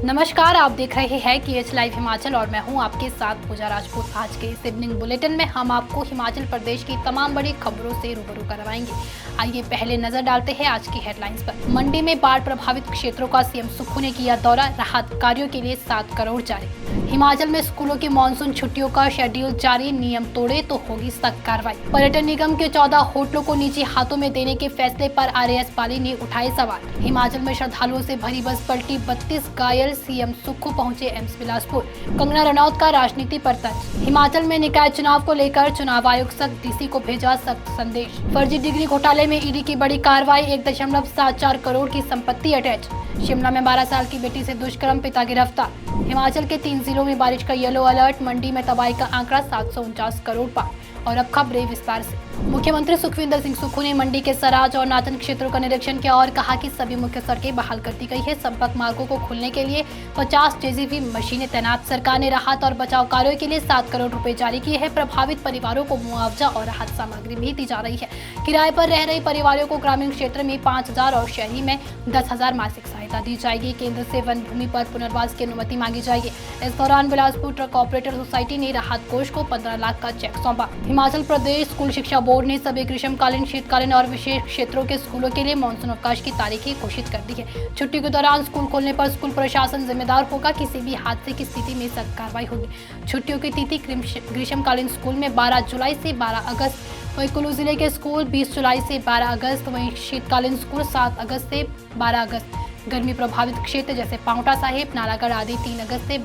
नमस्कार, आप देख रहे हैं KH लाइव हिमाचल और मैं हूं आपके साथ पूजा राजपूत। आज के इस इवनिंग बुलेटिन में हम आपको हिमाचल प्रदेश की तमाम बड़ी खबरों से रूबरू करवाएंगे। आइए पहले नजर डालते हैं आज की हेडलाइंस पर। मंडी में बाढ़ प्रभावित क्षेत्रों का सीएम सुक्खू ने किया दौरा, राहत कार्यों के लिए 7 करोड़ जारी। हिमाचल में स्कूलों की मानसून छुट्टियों का शेड्यूल जारी, नियम तोड़े तो होगी सख्त कार्रवाई। पर्यटन निगम के 14 होटलों को निजी हाथों में देने के फैसले पर RAS पाली ने उठाए सवाल। हिमाचल में श्रद्धालुओं से भरी बस पलटी, 32 घायल, सीएम सुक्खू पहुंचे एम्स बिलासपुर। कंगना रनौत का राजनीति पर तंज। हिमाचल में निकाय चुनाव को लेकर चुनाव आयोग सख्त, DC को भेजा सख्त संदेश। फर्जी डिग्री घोटाले में ED की बड़ी कार्रवाई, 1.74 करोड़ की संपत्ति अटैच। शिमला में 12 साल की बेटी से दुष्कर्म, पिता गिरफ्तार। हिमाचल के 3 जिलों में बारिश का येलो अलर्ट, मंडी में तबाही का आंकड़ा 749 करोड़ पार। और अब खबरें विस्तार से। मुख्यमंत्री सुखविंदर सिंह सुक्खू ने मंडी के सराज और नाचन क्षेत्रों का निरीक्षण किया और कहा कि सभी मुख्य सड़कें बहाल कर दी गई है। संपर्क मार्गों को खोलने के लिए 50 JCB मशीनें तैनात। सरकार ने राहत और बचाव कार्यों के लिए 7 करोड़ रुपए जारी किए हैं। प्रभावित परिवारों को मुआवजा और राहत सामग्री भी दी जा रही है। किराए पर रह रहे परिवारों को ग्रामीण क्षेत्र में 5,000 और शहरी में 10,000 मासिक सहायता दी जाएगी। केंद्र से वन भूमि पर पुनर्वास की अनुमति मांगी जाएगी। इस दौरान बिलासपुर ट्रक ऑपरेटर सोसाइटी ने राहत कोष को 15 लाख का चेक सौंपा। हिमाचल प्रदेश स्कूल शिक्षा बोर्ड ने सभी ग्रीष्मकालीन, शीतकालीन और विशेष क्षेत्रों के स्कूलों के लिए मानसून अवकाश की तारीखें घोषित कर दी है। छुट्टी के दौरान स्कूल खोलने पर स्कूल प्रशासन जिम्मेदार होगा। किसी भी हादसे की स्थिति में सख्त कार्रवाई होगी। छुट्टियों की तिथि ग्रीष्मकालीन स्कूल में 12 जुलाई से 12 अगस्त, वहीं कुल्लू जिले के स्कूल 20 जुलाई से 12 अगस्त, वहीं शीतकालीन स्कूल 7 अगस्त से 12 अगस्त। गर्मी प्रभावित क्षेत्र जैसे पांवटा साहिब, नालागढ़ आदि 3 अगस्त से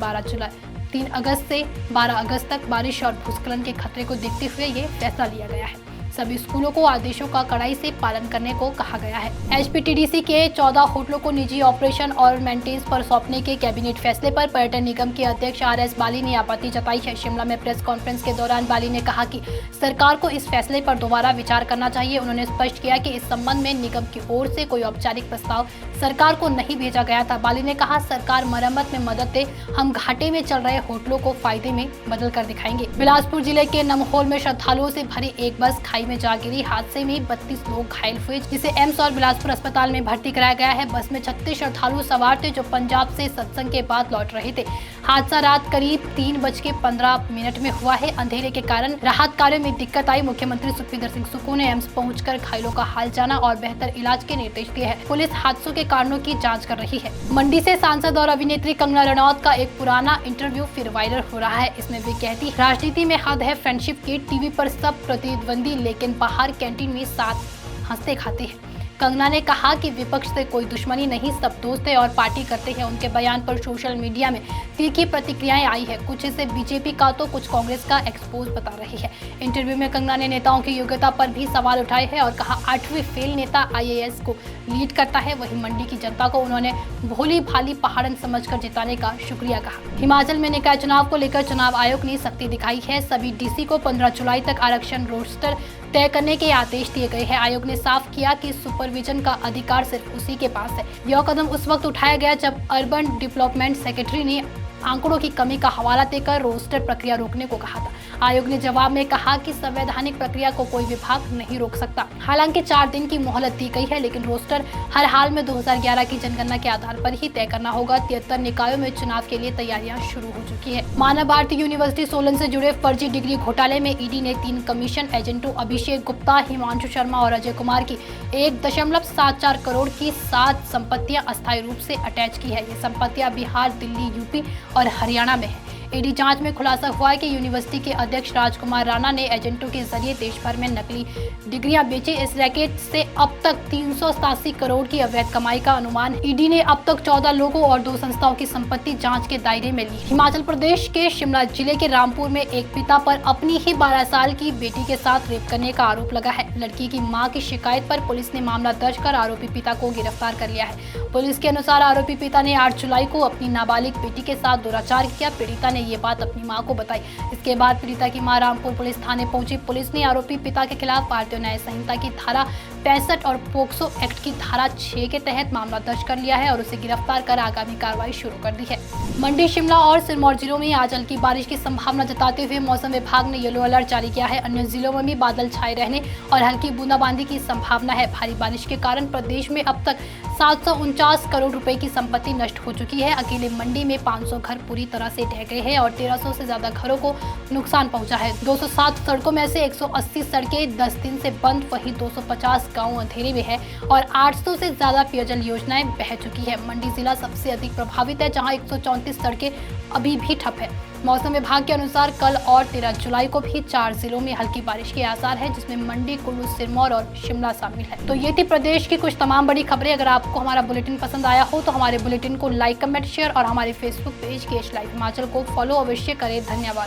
12 अगस्त तक बारिश और भूस्खलन के खतरे को देखते हुए ये फैसला लिया गया है। सभी स्कूलों को आदेशों का कड़ाई से पालन करने को कहा गया है। HPTDC के 14 होटलों को निजी ऑपरेशन और मेंटेनेंस पर सौंपने के कैबिनेट फैसले पर पर्यटन निगम के अध्यक्ष RS पाली ने आपत्ति जताई है। शिमला में प्रेस कॉन्फ्रेंस के दौरान पाली ने कहा कि सरकार को इस फैसले पर दोबारा विचार करना चाहिए। उन्होंने स्पष्ट किया कि इस संबंध में निगम की ओर से कोई औपचारिक प्रस्ताव सरकार को नहीं भेजा गया था। पाली ने कहा, सरकार मरम्मत में मदद दे, हम घाटे में चल रहे होटलों को फायदे में बदल कर दिखाएंगे। बिलासपुर जिले के नमहोल में श्रद्धालुओं से भरी एक बस खाई में जा गिरी। हादसे में 32 लोग घायल हुए, जिसे एम्स और बिलासपुर अस्पताल में भर्ती कराया गया है। बस में 36 श्रद्धालु सवार थे जो पंजाब से सत्संग के बाद लौट रहे थे। हादसा रात करीब 3:15 में हुआ है। अंधेरे के कारण राहत कार्यों में दिक्कत आई। मुख्यमंत्री सुखविंदर सिंह सुक्खू ने एम्स पहुंचकर घायलों का हाल जाना और बेहतर इलाज के निर्देश दिए हैं। पुलिस हादसों के कारणों की जांच कर रही है। मंडी से सांसद और अभिनेत्री कंगना रनौत का एक पुराना इंटरव्यू फिर वायरल हो रहा है। इसमें वे कहती, राजनीति में हद है फ्रेंडशिप की, टीवी पर सब प्रतिद्वंदी लेकिन बाहर कैंटीन में साथ हंसते खाते हैं। कंगना ने कहा कि विपक्ष से कोई दुश्मनी नहीं, सब दोस्त है और पार्टी करते हैं। उनके बयान पर सोशल मीडिया में तीखी प्रतिक्रियाएं आई है। कुछ इसे बीजेपी का तो कुछ कांग्रेस का एक्सपोज बता रही है। इंटरव्यू में कंगना ने नेताओं की योग्यता पर भी सवाल उठाए हैं और कहा, 8वीं फेल नेता IAS को लीड करता है। वहीं मंडी की जनता को उन्होंने भोली भाली पहाड़न समझकर जिताने का शुक्रिया कहा। हिमाचल में निकाय चुनाव को लेकर चुनाव आयोग ने सख्ती दिखाई है। सभी DC को 15 जुलाई तक आरक्षण रोस्टर तय करने के आदेश दिए गए हैं। आयोग ने साफ किया कि सुपरविजन का अधिकार सिर्फ उसी के पास है। यह कदम उस वक्त उठाया गया जब अर्बन डेवलपमेंट सेक्रेटरी ने आंकड़ों की कमी का हवाला देकर रोस्टर प्रक्रिया रोकने को कहा था। आयोग ने जवाब में कहा कि संवैधानिक प्रक्रिया को कोई विभाग नहीं रोक सकता। हालांकि 4 दिन की मोहलत दी गई है, लेकिन रोस्टर हर हाल में 2011 की जनगणना के आधार पर ही तय करना होगा। 73 निकायों में चुनाव के लिए तैयारियां शुरू हो चुकी है। मानव भारती यूनिवर्सिटी सोलन से जुड़े फर्जी डिग्री घोटाले में ED ने 3 कमीशन एजेंटों अभिषेक गुप्ता, हिमांशु शर्मा और अजय कुमार की 1.74 करोड़ की 7 संपत्तियां अस्थायी रूप से अटैच की है। ये संपत्तियां बिहार, दिल्ली, UP और हरियाणा में है। ED जांच में खुलासा हुआ है कि यूनिवर्सिटी के अध्यक्ष राजकुमार राणा ने एजेंटों के जरिए देश भर में नकली डिग्रियां बेची। इस रैकेट से अब तक 387 करोड़ की अवैध कमाई का अनुमान। ED ने अब तक 14 लोगों और 2 संस्थाओं की संपत्ति जांच के दायरे में ली। हिमाचल प्रदेश के शिमला जिले के रामपुर में एक पिता पर अपनी ही 12 साल की बेटी के साथ रेप करने का आरोप लगा है। लड़की की मां की शिकायत पर पुलिस ने मामला दर्ज कर आरोपी पिता को गिरफ्तार कर लिया है। पुलिस के अनुसार आरोपी पिता ने 8 जुलाई को अपनी नाबालिग बेटी के साथ दुराचार किया। पीड़िता ने ये बात अपनी मां को बताई। इसके बाद पीड़िता की मां रामपुर पुलिस थाने पहुंची। पुलिस ने आरोपी पिता के खिलाफ भारतीय न्याय संहिता की धारा 65 और पोक्सो एक्ट की धारा 6 के तहत मामला दर्ज कर लिया है और उसे गिरफ्तार कर आगामी कार्रवाई शुरू कर दी है। मंडी, शिमला और सिरमौर जिलों में आज हल्की बारिश की संभावना जताते हुए मौसम विभाग ने येलो अलर्ट जारी किया है। अन्य जिलों में भी बादल छाए रहने और हल्की बूंदाबांदी की संभावना है। भारी बारिश के कारण प्रदेश में अब तक 749 करोड़ रुपए की संपत्ति नष्ट हो चुकी है। अकेले मंडी में 500 घर पूरी तरह से ढह गए हैं और 1300 से ज्यादा घरों को नुकसान पहुंचा है। 207 सड़कों में से 180 सड़कें 10 दिन से बंद, वहीं 250 गांव अंधेरे में है और 800 से ज्यादा पेयजल योजनाएं बह चुकी है। मंडी जिला सबसे अधिक प्रभावित है, जहां 134 सड़कें अभी भी ठप है। मौसम विभाग के अनुसार कल और 13 जुलाई को भी 4 जिलों में हल्की बारिश के आसार है, जिसमें मंडी, कुल्लू, सिरमौर और शिमला शामिल है। तो ये थी प्रदेश की कुछ तमाम बड़ी खबरें। अगर आपको हमारा बुलेटिन पसंद आया हो तो हमारे बुलेटिन को लाइक, कमेंट, शेयर और हमारे फेसबुक पेज के लाइव हिमाचल को फॉलो अवश्य करें। धन्यवाद।